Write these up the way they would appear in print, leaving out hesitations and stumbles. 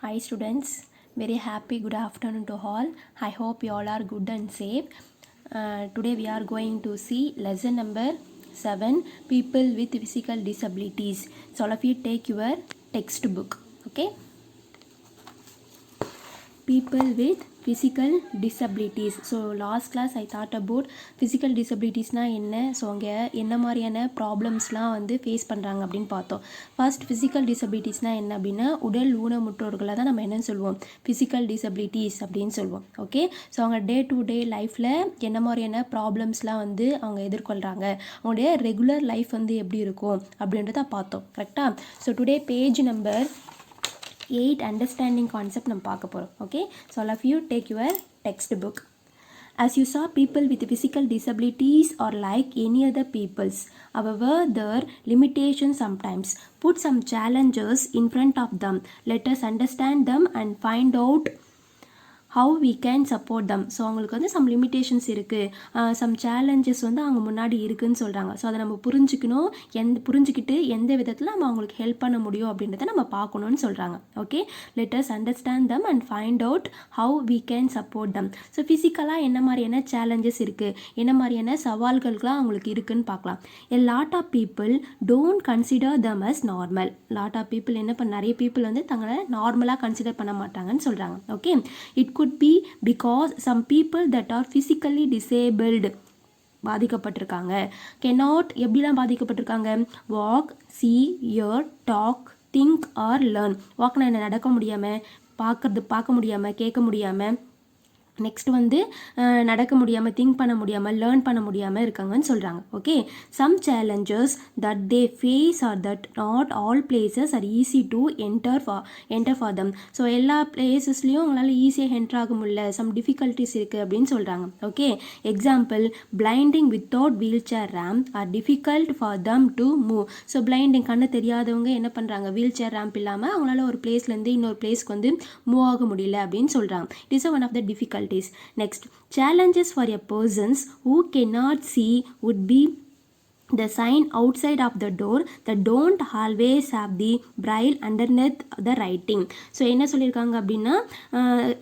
Hi students, very happy good afternoon to all. I hope you all are good and safe. Today we are going to see lesson number 7, people with physical disabilities. So all of you take your textbook, okay? People with physical disabilities. So last class I thought about physical டிசபிலிட்டிஸ்னால் என்ன, so அங்கே என்ன மாதிரியான ப்ராப்ளம்ஸ்லாம் வந்து face பண்ணுறாங்க அப்படின்னு பார்த்தோம். First physical டிசபிலிட்டிஸ்னால் என்ன அப்படின்னா, உடல் ஊனமுற்றோர்களை தான் நம்ம என்னன்னு சொல்லுவோம், ஃபிசிக்கல் டிசபிலிட்டிஸ் அப்படின்னு சொல்லுவோம். ஓகே, ஸோ அவங்க டே டு டே லைஃப்பில் என்ன மாதிரியான ப்ராப்ளம்ஸ்லாம் வந்து அவங்க எதிர்கொள்கிறாங்க, அவங்களுடைய ரெகுலர் லைஃப் வந்து எப்படி இருக்கும் அப்படின்றத பார்த்தோம். கரெக்டாக? So today page number 8 understanding concept நம்ம பார்க்க போகிறோம். Okay, so all of you take your textbook. As you saw, people with physical disabilities are like any other peoples. However, their limitations sometimes put some challenges in front of them. Let us understand them and find out how we can support them. So அவங்களுக்கு வந்து some limitations இருக்குது, some challenges வந்து அவங்க முன்னாடி இருக்குதுன்னு சொல்கிறாங்க. So அதை நம்ம புரிஞ்சுக்கணும், புரிஞ்சுக்கிட்டு எந்த விதத்தில் நம்ம அவங்களுக்கு ஹெல்ப் பண்ண முடியும் அப்படின்றத நம்ம பார்க்கணுன்னு சொல்கிறாங்க. Okay, let us understand them and find out how we can support them. So ஃபிசிக்கலாக என்ன மாதிரியான சேலஞ்சஸ் இருக்குது, என்ன மாதிரியான சவால்கள்லாம் அவங்களுக்கு இருக்குதுன்னு பார்க்கலாம். A lot of people don't consider them as normal. Lot of people என்ன பண்ண, நிறைய பீப்புள் வந்து தங்களை நார்மலாக கன்சிடர் பண்ண மாட்டாங்கன்னு சொல்கிறாங்க. Okay, it could be because some people that are physically disabled பாதிக்கப்பட்டிருக்காங்க. cannot எப்படிலாம் பாதிக்கப்பட்டிருக்காங்க, walk, see, hear, talk, think or learn. வாக்னா என்ன, நடக்க முடியாமல், பார்க்க முடியாமல், கேட்க முடியாமல், நெக்ஸ்ட் வந்து நடக்க முடியாமல், திங்க் பண்ண முடியாமல், லேர்ன் பண்ண முடியாமல் இருக்காங்கன்னு சொல்கிறாங்க. Okay, some challenges that they face are that not all places are easy to enter for them. So எல்லா பிளேசஸ்லையும் உங்களால் ஈஸியாக என்டர் ஆக முடியல, சம் டிஃபிகல்ட்டிஸ் இருக்குது அப்படின்னு சொல்கிறாங்க. Okay, example blinding without wheelchair ramp are difficult for them to move. So blinding, கண்ணு தெரியாதவங்க என்ன பண்ணுறாங்க, வீல் சேர் ரேம்ப் இல்லாமல் அவங்களால ஒரு பிளேஸ்லேருந்து இன்னொரு பிளேஸ்க்கு வந்து மூவ் ஆக முடியல அப்படின்னு சொல்கிறாங்க. It is one of the difficult. Next, challenges for a persons who cannot see would be the sign outside of the door that don't always have the braille underneath the writing. So என்ன சொல்லியிருக்காங்க அப்படின்னா,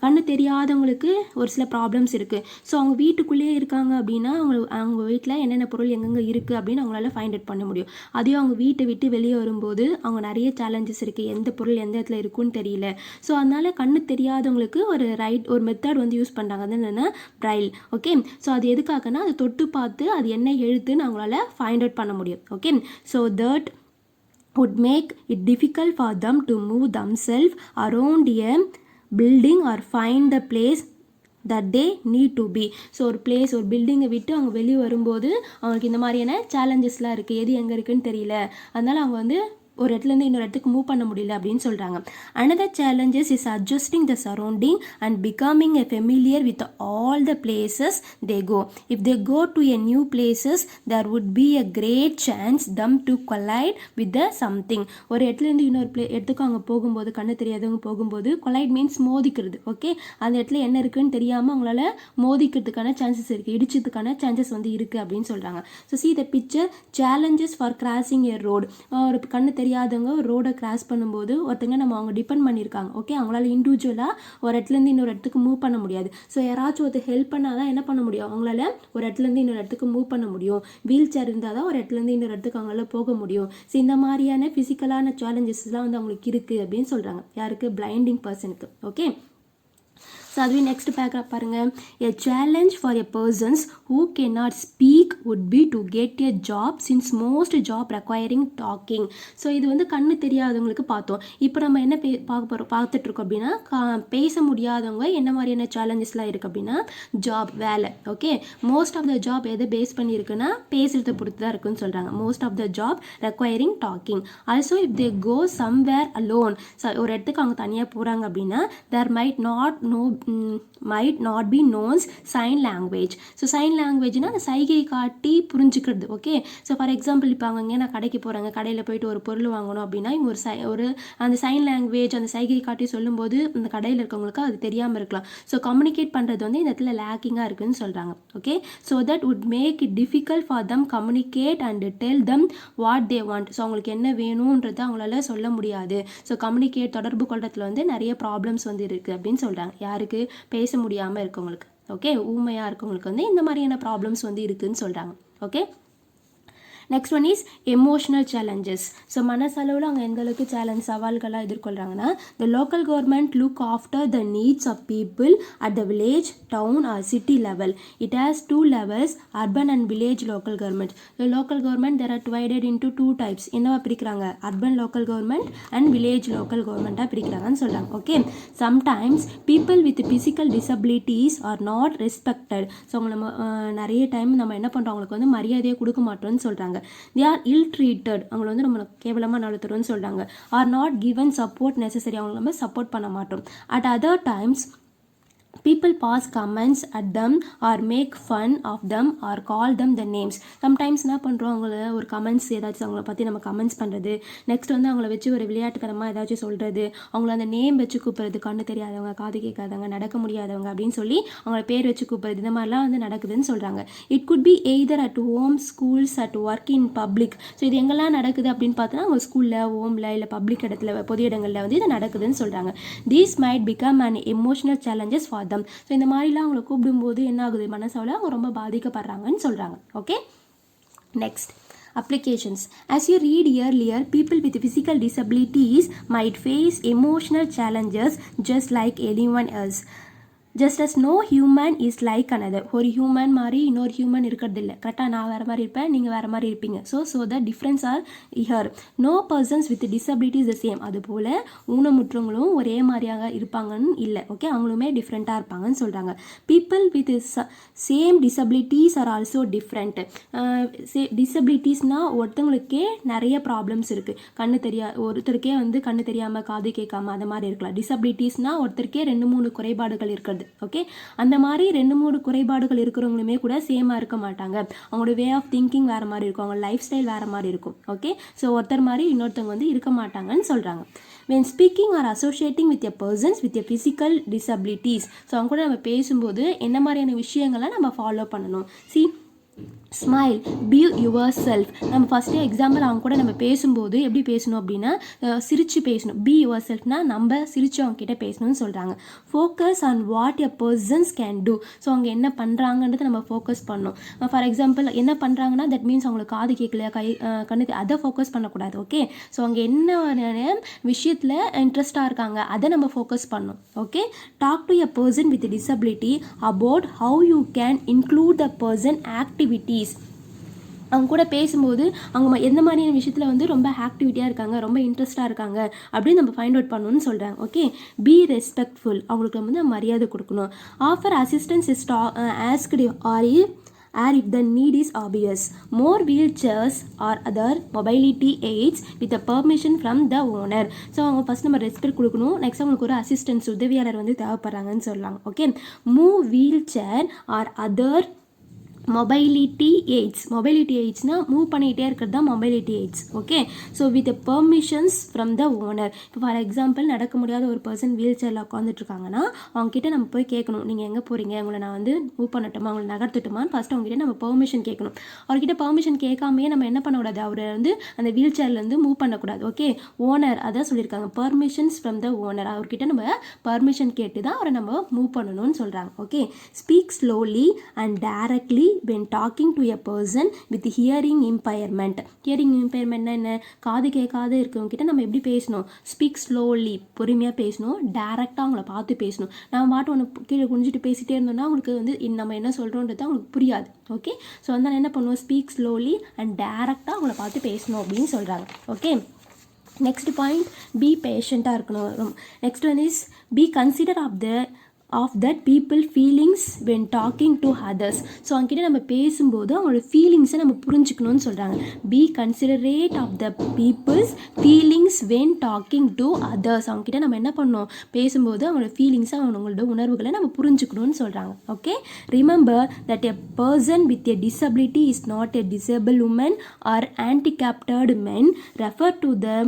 கண்ணு தெரியாதவங்களுக்கு ஒரு சில problems இருக்குது. So அவங்க வீட்டுக்குள்ளேயே இருக்காங்க அப்படின்னா அவங்க வீட்டில் என்னென்ன பொருள் எங்கெங்கே இருக்குது அப்படின்னு அவங்களால ஃபைண்ட் அவுட் பண்ண முடியும். அதையும் அவங்க வீட்டை விட்டு வெளியே வரும்போது அவங்க நிறைய சேலஞ்சஸ் இருக்குது, எந்த பொருள் எந்த இடத்துல இருக்குன்னு தெரியல. ஸோ அதனால் கண்ணு தெரியாதவங்களுக்கு ஒரு மெத்தட் வந்து யூஸ் பண்ணுறாங்க, அது என்னென்னா braille. ஓகே, ஸோ அது எதுக்காகனா, அதை தொட்டு பார்த்து அது என்ன எழுத்துன்னு அவங்களால ஃபைண்ட் அவுட் பண்ண முடியும். Okay, so that would make it difficult for them to move themselves around a building or find the place that they need to be. So ஒரு பிளேஸ், ஒரு பில்டிங்கை விட்டு அவங்க வெளியே வரும்போது அவங்களுக்கு இந்த மாதிரியான சேலஞ்சஸ்லாம் இருக்குது, எது எங்கே இருக்குன்னு தெரியல, அதனால் அவங்க வந்து ஒரு இடத்துலேருந்து இன்னொரு இடத்துக்கு மூவ் பண்ண முடியல அப்படின்னு சொல்கிறாங்க. another challenges is adjusting the surrounding and becoming a familiar with all the places they go. If they go to a new places, there would be a great chance them to collide with the something. ஒரு இடத்துலேருந்து இன்னொரு இடத்துக்கு அவங்க போகும்போது, கண்ணு தெரியாதவங்க போகும்போது, collide means மோதிக்கிறது. Okay, அந்த இடத்துல என்ன இருக்குன்னு தெரியாமல் அவங்களால மோதிக்கிறதுக்கான சான்சஸ் இருக்குது, இடிச்சதுக்கான சான்சஸ் வந்து இருக்குது அப்படின்னு சொல்கிறாங்க. So see the picture, challenges for crossing a road. ஒரு கண்ணு தெரியாதவங்க ஒரு ரோடை கிராஸ் பண்ணும்போது ஒருத்தங்க அவங்க டிபெண்ட் பண்ணியிருக்காங்க. ஓகே, அவங்களால இண்டிவிஜுவலாக ஒரு இடத்துலேருந்து இன்னொரு இடத்துக்கு மூவ் பண்ண முடியாது. ஸோ யாராச்சும் ஒருத்தர் ஹெல்ப் பண்ணால் தான் என்ன பண்ண முடியும், அவங்களால ஒரு இடத்துலேருந்து இன்னொரு இடத்துக்கு மூவ் பண்ண முடியும். வீல் சேர் இருந்தால் தான் ஒரு இடத்துலேருந்து இன்னொரு இடத்துக்கு அவங்களால போக முடியும். ஸோ இந்த மாதிரியான ஃபிசிக்கலான சேலஞ்சஸ்லாம் வந்து அவங்களுக்கு இருக்குது அப்படின்னு சொல்கிறாங்க. யாருக்கு, பிளைண்டிங் பர்சனுக்கு. ஓகே, ஸோ அதுவே நெக்ஸ்ட் பேராகிராஃப் பாருங்கள். A challenge for a persons who cannot speak would be to get a job since most job requiring talking. So இது வந்து கண்ணு தெரியாதவங்களுக்கு பார்த்தோம். இப்போ நம்ம என்ன பார்த்துட்ருக்கோம் அப்படின்னா, பேச முடியாதவங்க என்ன மாதிரியான சேலஞ்சஸ்லாம் இருக்குது அப்படின்னா, ஜாப், வேலை. Okay, most of the job எதை பேஸ் பண்ணியிருக்குன்னா பேசுகிறத பொறுத்து தான் இருக்குன்னு சொல்கிறாங்க. Most of the job requiring talking. Also if they go somewhere alone, ஒரு இடத்துக்கு அவங்க தனியாக போகிறாங்க அப்படின்னா, there might not might not be known sign language. So sign லாங்குவேஜ்னா அந்த சைகை காட்டி புரிஞ்சுக்கிறது. ஓகே, ஸோ ஃபார் எக்ஸாம்பிள் இப்போ அவங்க நான் கடைக்கு போகிறாங்க, கடையில் போயிட்டு ஒரு பொருள் வாங்கணும் அப்படின்னா இவங்க ஒரு அந்த சைன் லாங்குவேஜ் அந்த சைகை காட்டி சொல்லும்போது அந்த கடையில் இருக்கவங்களுக்கு அது தெரியாமல் இருக்கலாம். ஸோ கம்யூனிகேட் பண்ணுறது வந்து இந்த இடத்துல லேக்கிங்காக இருக்குதுன்னு சொல்கிறாங்க. Okay, so that would make it difficult for them communicate and tell them what they want. So அவங்களுக்கு என்ன வேணுன்றது அவங்களால சொல்ல முடியாது. ஸோ கம்யூனிகேட் தொடர்பு கொள்றதுல வந்து நிறைய ப்ராப்ளம்ஸ் வந்து இருக்குது அப்படின்னு சொல்கிறாங்க. யாருக்கு? பேச முடியாமல் இருக்கவங்களுக்கு. ஓகே, ஊமையாக இருக்கவங்களுக்கு வந்து இந்த மாதிரியான ப்ராப்ளம்ஸ் வந்து இருக்குதுன்னு சொல்கிறாங்க. Okay, next one is emotional challenges. So மனசளவில் அவங்க எந்த அளவுக்கு சவால்களாக எதிர்கொள்கிறாங்கன்னா, the local government look after the needs of people at the village, town or city level. It has 2 levels, urban and village local government. The local government there are divided into 2 types. என்னவா பிரிக்கிறாங்க? Urban local government and village local கவர்மெண்ட்டாக பிரிக்கிறாங்கன்னு சொல்கிறாங்க. Okay, sometimes people with physical disabilities are not respected. So அவங்க நம்ம நிறைய time நம்ம என்ன பண்ணுறோம், அவங்களுக்கு வந்து மரியாதையை கொடுக்க மாட்டோம்னு சொல்கிறாங்க. they are ill treated. அவங்கள வந்து நம்ம கேவலமாக நடத்துறோம்னு சொல்கிறாங்க. are not given support necessary. அவங்களை நம்ம சப்போர்ட் பண்ண மாட்டோம். at other times people pass comments at them or make fun of them or call them the names. sometimes என்ன பண்ணுறோம், அவங்கள ஒரு கமெண்ட்ஸ் ஏதாச்சும் அவங்கள பற்றி நம்ம கமெண்ட்ஸ் பண்ணுறது, நெக்ஸ்ட் வந்து அவங்கள வச்சு ஒரு விளையாட்டுத்தனமாக ஏதாச்சும் சொல்கிறது, அவங்கள அந்த நேம் வச்சு கூப்பிட்றது, கண்ணு தெரியாதவங்க, காது கேட்காதவங்க, நடக்க முடியாதவங்க அப்படின்னு சொல்லி அவங்கள பேர் வச்சு கூப்பிட்றது, இந்த மாதிரிலாம் வந்து நடக்குதுன்னு சொல்கிறாங்க. it could be either at home, schools, at work, in public. So இது எங்கெல்லாம் நடக்குது அப்படின்னு பார்த்தோன்னா அவங்க ஸ்கூலில், ஹோமில், இல்லை பப்ளிக் இடத்துல, பொது இடங்களில் வந்து இது நடக்குதுன்னு சொல்கிறாங்க. these might become an emotional challenges for them. So இந்த மாதிரிலாம் அவங்கள கூப்பிடும்போது என்ன ஆகுது, மனசாவில் அவங்க ரொம்ப பாதிக்கப்படுறாங்கன்னு சொல்கிறாங்க. Okay, next applications. As you read earlier, people with physical disabilities might face emotional challenges just like anyone else. just as no human is like another. ஒரு ஹியூமன் மாதிரி இன்னொரு ஹியூமன் இருக்கிறது இல்லை. கரெக்டாக நான் வேறு மாதிரி இருப்பேன், நீங்கள் வேறு மாதிரி இருப்பீங்க. So the difference are here. No persons with disability is the same. அதுபோல் ஊனமுற்றவங்களும் ஒரே மாதிரியாக இருப்பாங்கன்னு இல்லை. ஓகே, அவங்களுமே டிஃப்ரெண்ட்டாக இருப்பாங்கன்னு சொல்கிறாங்க. People with same disabilities are also different. டிசபிலிட்டிஸ்னால் ஒருத்தவங்களுக்கே நிறைய ப்ராப்ளம்ஸ் இருக்குது. ஒருத்தருக்கே வந்து கண்ணு தெரியாமல், காது கேட்காம அது மாதிரி இருக்கலாம். டிசபிலிட்டிஸ்னால் ஒருத்தருக்கே 2-3 குறைபாடுகள் இருக்கிறது. ஓகே, அந்த மாதிரி 2-3 குறைபாடுகள் இருக்கிறவங்களுமே கூட சேமாக இருக்க மாட்டாங்க. அவங்களோட வே ஆஃப் திங்கிங் வேறு மாதிரி இருக்கும், அவங்க லைஃப் ஸ்டைல் வேறு மாதிரி இருக்கும். ஓகே, ஸோ ஒருத்தர் மாதிரி இன்னொருத்தவங்க வந்து இருக்க மாட்டாங்கன்னு சொல்கிறாங்க. when speaking or associating with a persons with a physical disabilities, so அவங்க கூட நம்ம பேசும்போது என்ன மாதிரியான விஷயங்களை நம்ம ஃபாலோ பண்ணணும். Smile, be your self. நம்ம ஃபஸ்ட்டு எக்ஸாம்பிள் அவங்க கூட நம்ம பேசும்போது எப்படி பேசணும் அப்படின்னா, சிரித்து பேசணும். பி யுவர் செல்ஃப்னா நம்ம சிரித்து அவங்க கிட்டே பேசணும்னு சொல்கிறாங்க. Focus on what a persons can do. So அவங்க என்ன பண்ணுறாங்கன்றதை நம்ம ஃபோக்கஸ் பண்ணணும். ஃபார் எக்ஸாம்பிள் என்ன பண்ணுறாங்கன்னா, தட் மீன்ஸ் அவங்களுக்கு காது கேட்கலையா, கண்ணு, அதை ஃபோக்கஸ் பண்ணக்கூடாது. ஓகே, ஸோ அவங்க என்ன விஷயத்தில் இன்ட்ரெஸ்டாக இருக்காங்க அதை நம்ம ஃபோக்கஸ் பண்ணணும். Okay, talk to a person with disability about how you can include the person activities. அவங்க கூட பேசும்போது அவங்க எந்த மாதிரியான விஷயத்தில் வந்து ரொம்ப ஆக்டிவிட்டியாக இருக்காங்க, ரொம்ப இன்ட்ரெஸ்ட்டாக இருக்காங்க அப்படின்னு நம்ம ஃபைண்ட் அவுட் பண்ணணும்னு சொல்கிறாங்க. Okay, be respectful. அவங்களுக்கு வந்து மரியாதை கொடுக்கணும். Offer assistance is asked or if the need is obvious. More wheelchairs or other mobility aids with the permission from the owner. So அவங்க ஃபஸ்ட் நம்ம ரெஸ்பெக்ட் கொடுக்கணும். நெக்ஸ்ட் அவங்களுக்கு ஒரு அசிஸ்டன்ஸ், உதவியாளர் வந்து தேவைப்படுறாங்கன்னு சொல்லலாம். Okay, move wheel chair or other mobility எய்ட்ஸ்னால் மூவ் பண்ணிகிட்டே இருக்கிறது தான் mobility aids. Okay, so with permissions from the owner. இப்போ ஃபார் எக்ஸாம்பிள் நடக்க முடியாத ஒரு பர்சன் வீல் சேரில் உட்காந்துட்ருக்காங்கன்னா அவங்ககிட்ட நம்ம போய் கேட்கணும், நீங்கள் எங்கே போகிறீங்க, உங்களை நான் வந்து மூவ் பண்ணட்டுமா, உங்களை நகர்த்துட்டுமான்னு ஃபஸ்ட்டு அவங்ககிட்ட நம்ம பெர்மிஷன் கேட்கணும். அவர்கிட்ட பெர்மிஷன் கேட்காமையே நம்ம என்ன பண்ணக்கூடாது, அவரை வந்து அந்த வீல் சேர்லேருந்து மூவ் பண்ணக்கூடாது. ஓகே, ஓனர் அதான் சொல்லியிருக்காங்க, பெர்மிஷன்ஸ் ஃப்ரம் த ஓனர். அவர்கிட்ட நம்ம பர்மிஷன் கேட்டு தான் அவரை நம்ம மூவ் பண்ணணும்னு சொல்கிறாங்க. Okay, speak slowly and directly when talking to a person with hearing impairment. hearing impairment என்ன, காது கேட்காத இருக்கவங்க கிட்ட நம்ம எப்படி பேசணும், ஸ்பீக் ஸ்லோலி, பொறுமையாக பேசணும், டேரெக்டாக அவங்கள பார்த்து பேசணும். நம்ம பாட்டு ஒன்று கீழே குனிஞ்சிட்டு பேசிகிட்டே இருந்தோம்னா அவங்களுக்கு வந்து நம்ம என்ன சொல்கிறோன்றது அவங்களுக்கு புரியாது. ஓகே, ஸோ அதனால் என்ன பண்ணுவோம், ஸ்பீக் ஸ்லோலி அண்ட் டேரெக்டாக அவங்கள பார்த்து பேசணும் அப்படின்னு சொல்கிறாங்க. ஓகே, நெக்ஸ்ட் பாயிண்ட், பி பேஷண்ட்டாக இருக்கணும். Next one is be consider of the of that people feelings when talking to others. So அவங்ககிட்ட நம்ம பேசும்போது அவங்களோட ஃபீலிங்ஸை நம்ம புரிஞ்சுக்கணும்னு சொல்கிறாங்க. Be considerate of the people's feelings when talking to others. அவங்ககிட்ட நம்ம என்ன பண்ணோம், பேசும்போது அவங்களோட ஃபீலிங்ஸை அவங்களோட உணர்வுகளை நம்ம புரிஞ்சுக்கணும்னு சொல்கிறாங்க. Okay, remember that a person with a disability is not a disable woman or handicapped men. Refer to them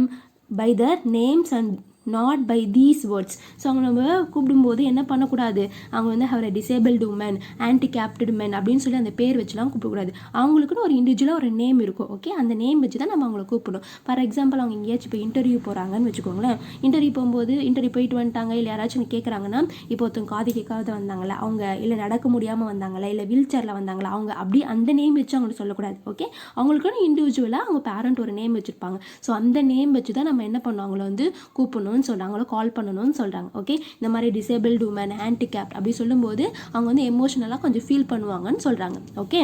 by their names and not by these words. So அவங்க நம்ம கூப்பிடும்போது என்ன பண்ணக்கூடாது, அவங்க வந்து அவரை டிசேபிள்டு உமன், ஹேண்டிகேப்டு மென் அப்படின்னு சொல்லி அந்த பேர் வச்சுலாம் கூப்பிடக்கூடாது. அவங்களுக்குன்னு ஒரு இண்டிவிஜுவலாக ஒரு நேம் இருக்கும். ஓகே, அந்த நேம் வச்சு தான் நம்ம அவங்கள கூப்பிடணும். ஃபார் எக்ஸாம்பிள் அவங்க எங்கேயாச்சும் இப்போ இன்டர்வியூ போகிறாங்கன்னு வச்சுக்கோங்களேன். இன்டர்வியூ போகும்போது இன்டர்வியூ போயிட்டு வந்துட்டாங்க, இல்லை யாராச்சும் கேட்குறாங்கன்னா, இப்போ ஒருத்தவங்க காது கேட்காத வந்தாங்களா அவங்க, இல்லை நடக்க முடியாமல் வந்தாங்களா, இல்லை வீல் சேரில் வந்தாங்களா அவங்க, அப்படி அந்த நேம் வச்சு அவங்களுக்கு சொல்லக்கூடாது. ஓகே, அவங்களுக்குன்னு இண்டிவிஜுவலாக அவங்க பேரண்ட் ஒரு நேம் வச்சுருப்பாங்க. ஸோ அந்த நேம் வச்சு தான் நம்ம என்ன பண்ணோம், அவங்கள வந்து கூப்பிடணும் சொல்கிறாங்களோ, கால் பண்ணணும்னு சொல்கிறாங்க. ஓகே, இந்த மாதிரி டிசேபிள்டு உமன், ஹேண்டிகேப்ட் அப்படி சொல்லும்போது அவங்க வந்து எமோஷனலாக கொஞ்சம் ஃபீல் பண்ணுவாங்கன்னு சொல்கிறாங்க. Okay,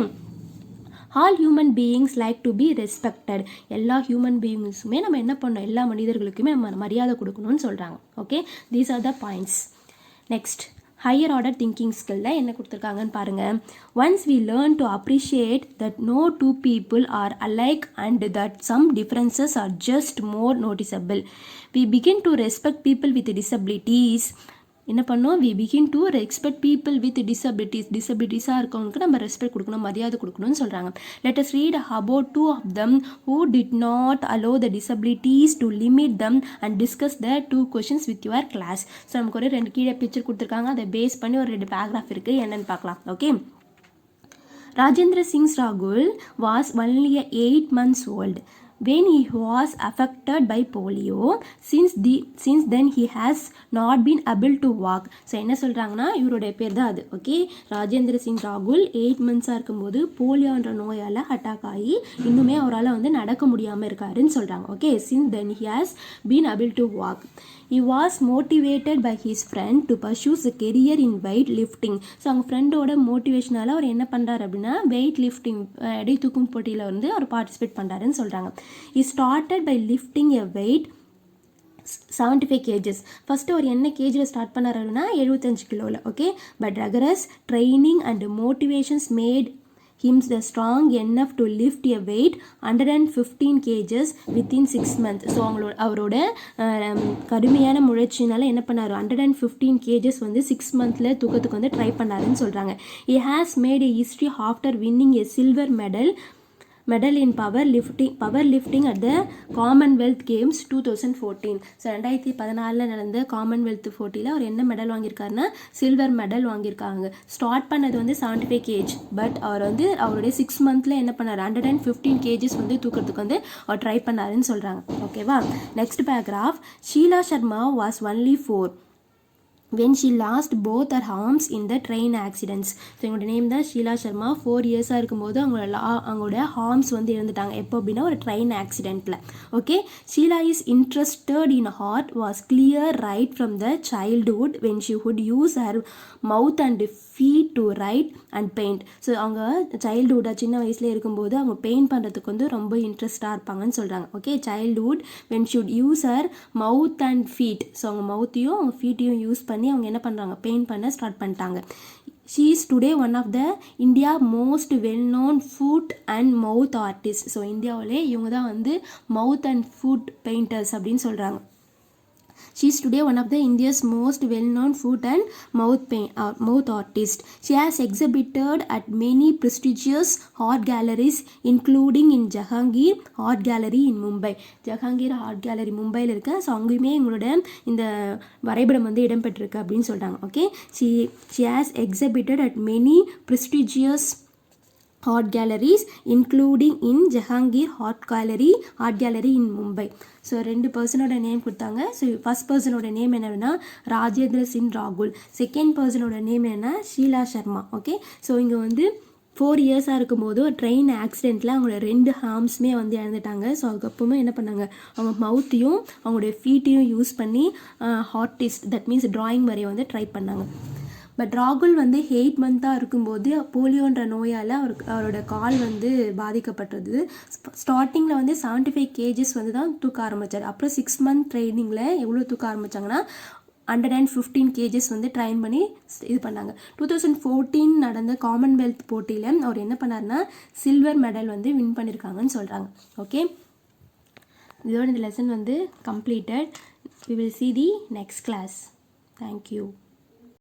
all human beings like to be respected. எல்லா ஹியூமன் பீயிங்ஸுமே நம்ம என்ன பண்ணோம், எல்லா மனிதர்களுக்குமே நம்ம மரியாதை கொடுக்கணும்னு சொல்கிறாங்க. Okay, these are the points. Next, higher order thinking ஸ்கில்ல என்ன கொடுத்துருக்காங்கன்னு பாருங்கள். Once we learn to appreciate that no two people are alike and that some differences are just more noticeable. We begin to respect people with disabilities. என்ன பண்ணோம், we begin to respect people with டிசபிலிட்டிஸாக இருக்கவங்களுக்கு நம்ம respect கொடுக்கணும், மரியாதை கொடுக்கணும்னு சொல்கிறாங்க. Let us read about 2 of them who did not allow the disabilities to limit them and discuss the 2 questions with your class. So நமக்கு ஒரு 2 கீழே பிக்சர் கொடுத்துருக்காங்க, அதை பேஸ் பண்ணி ஒரு 2 பேராகிராஃப் இருக்குது, என்னென்னு பார்க்கலாம். Okay, Rajendra Singh Rahul was only 8 months old when he was affected by polio. Since then he has not been able to walk. So என்ன சொல்கிறாங்கன்னா, இவருடைய பேர் தான் அது. ஓகே, ராஜேந்திர சிங் ராகுல் 8 months இருக்கும்போது போலியோன்ற நோயால் அட்டாக் ஆகி இன்னுமே அவரால் வந்து நடக்க முடியாமல் இருக்காருன்னு சொல்கிறாங்க. Okay, since then he has been able to walk. He was motivated by his friend to pursue a career in weight lifting. So அவங்க ஃப்ரெண்டோட மோட்டிவேஷனால் அவர் என்ன பண்ணுறாரு அப்படின்னா, வெயிட் லிஃப்டிங் எடை தூக்கும் போட்டியில் வந்து அவர் பார்ட்டிசிபேட் பண்ணுறாருன்னு சொல்கிறாங்க. He started by lifting a weight 75 kgs. First அவர் என்ன கேஜில் ஸ்டார்ட் பண்ணாருன்னா 75 கிலோவில். Okay, but rigorous training and motivations made him strong enough to lift a weight 115 kgs within 6 months. So அவரோட கடுமையான முயற்சினால என்ன பண்ணார், 115 kgs வந்து 6 monthல தூக்கத்துக்கு வந்து ட்ரை பண்ணாருன்னு சொல்கிறாங்க. He has made a history after winning a silver medal in power lifting at the Commonwealth Games 2014. So 2014 நடந்த காமன்வெல்த் போட்டியில் அவர் என்ன மெடல் வாங்கியிருக்காருன்னா சில்வர் மெடல் வாங்கியிருக்காங்க. ஸ்டார்ட் பண்ணது வந்து 75 kg, பட் அவர் வந்து அவருடைய 6 monthல என்ன பண்ணார், 115 kgs வந்து தூக்கிறதுக்கு வந்து அவர் ட்ரை பண்ணாருன்னு சொல்கிறாங்க. ஓகேவா, next paragraph. Sheela Sharma was only 4 when she lost both her arms in the train accidents. So எங்களோட நேம் தான் ஷீலா சர்மா. 4 years-ஆக இருக்கும்போது அவங்களோட ஹார்ம்ஸ் வந்து இறந்துட்டாங்க. எப்போ அப்படின்னா ஒரு ட்ரெயின் ஆக்சிடெண்ட்டில். Okay, Sheela is interested in art was clear right from the childhood when she would use her mouth and feet to write and paint. So அவங்க சைல்டுஹுட்டாக சின்ன வயசுலேயே இருக்கும்போது அவங்க பெயிண்ட் பண்ணுறதுக்கு வந்து ரொம்ப இன்ட்ரெஸ்டாக இருப்பாங்கன்னு சொல்கிறாங்க. Okay, childhood when should use her mouth and feet. So அவங்க மவுத்தையும் அவங்க ஃபீட்டையும் யூஸ் பண்ணி அவங்க என்ன பண்ணுறாங்க, பெயிண்ட் பண்ண ஸ்டார்ட் பண்ணிட்டாங்க. She is today one of the India most well-known foot and mouth artists. So இந்தியாவிலே இவங்க தான் வந்து மவுத் அண்ட் ஃபுட் பெயிண்டர்ஸ் அப்படின்னு சொல்கிறாங்க. She is today one of the India's most well-known foot and mouth artist. She has exhibited at many prestigious art galleries, including in Jahangir Art Gallery in Mumbai. Jahangir Art Gallery மும்பையில் இருக்கு. So அங்கேயுமே எங்களோட இந்த வரைபடம் வந்து இடம்பெற்றிருக்கு அப்படின்னு சொல்கிறாங்க. Okay, she has exhibited at many prestigious art galleries including in Jahangir Art Gallery in Mumbai. So 2 பர்சனோட நேம் கொடுத்தாங்க. ஸோ ஃபஸ்ட் பர்சனோட நேம் என்னன்னா ராஜேந்திர சிங் ராகுல், செகண்ட் பர்சனோட நேம் என்னன்னா ஷீலா சர்மா. ஓகே, ஸோ இங்கே வந்து 4 years-ஆக இருக்கும்போது ஒரு ட்ரெயின் ஆக்சிடெண்ட்டில் அவங்களோட 2 ஹார்ம்ஸுமே வந்து இறந்துட்டாங்க. ஸோ அதுக்கப்புறமே என்ன பண்ணாங்க, அவங்க மவுத்தையும் அவங்களுடைய ஃபீட்டையும் யூஸ் பண்ணி ஆர்டிஸ்ட், தட் மீன்ஸ் ட்ராயிங் வரைய வந்து ட்ரை பண்ணாங்க. பட் ராகுல் வந்து 8 month-ஆக இருக்கும்போது போலியோன்ற நோயால் அவரோட கால் வந்து பாதிக்கப்பட்டது. ஸ்டார்டிங்கில் வந்து 75 kgs வந்து தான் தூக்க ஆரம்பித்தார். அப்புறம் 6 month ட்ரைனிங்கில் எவ்வளோ தூக்க ஆரம்பித்தாங்கன்னா 115 kgs வந்து ட்ரைன் பண்ணி இது பண்ணாங்க. 2014 நடந்த காமன்வெல்த் போட்டியில் அவர் என்ன பண்ணார்னா சில்வர் மெடல் வந்து வின் பண்ணியிருக்காங்கன்னு சொல்கிறாங்க. ஓகே, இதோட இந்த லெசன் வந்து completed. We will see the next class. Thank you.